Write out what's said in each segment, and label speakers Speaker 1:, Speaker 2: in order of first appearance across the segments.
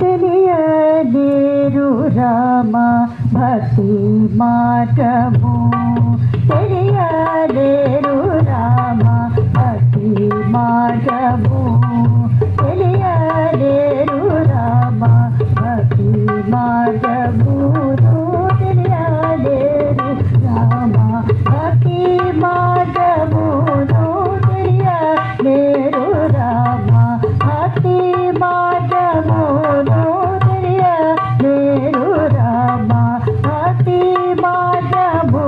Speaker 1: తెలియలేరు రామ భక్తి మార్గము తెలియలేరు రామ భక్తి మార్గము తెలియలేరు రామ భక్తి మార్గము తెలియలేరు రామ భక్తి మార్గము తెలియలేరు రామ భక్తి మార్గము తెలియలేరు రామ భక్తి మార్గము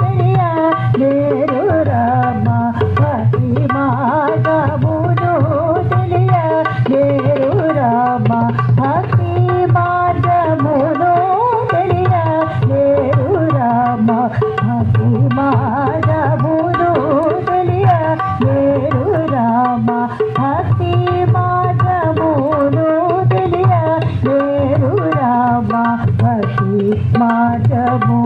Speaker 1: తెలియలేరు రామ భక్తి మార్గము తెలియలేరు రామ భక్తి మార్గము తెలియలేరు రామ భక్తి మార్గము తెలియలేరు రామ భక్తి మార్గము తెలియలేరు రామ భక్తి మార్గము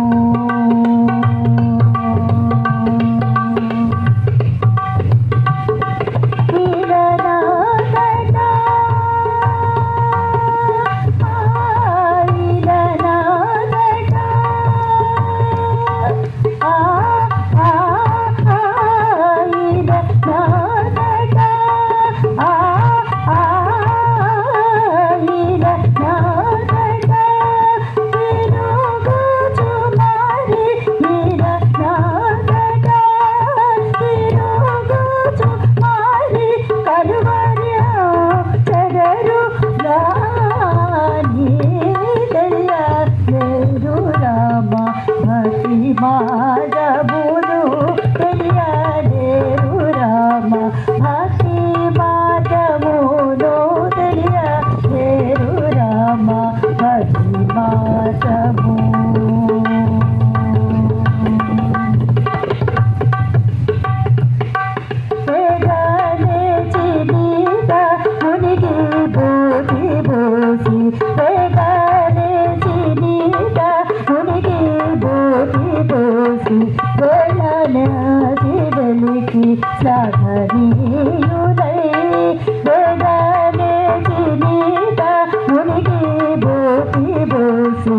Speaker 1: మార్గమును తెలియలేరు రామ భక్తి మార్గమును తెలియలేరు రామ భక్తి మార్గము వేగనే చినీత మునిగి బోసి బోసి వేగనే చినీత మునిగి బోసి బోసి వెళ్ళనకి సాధనీయులై వేగనే చినీత మునిగి బోసి బోసి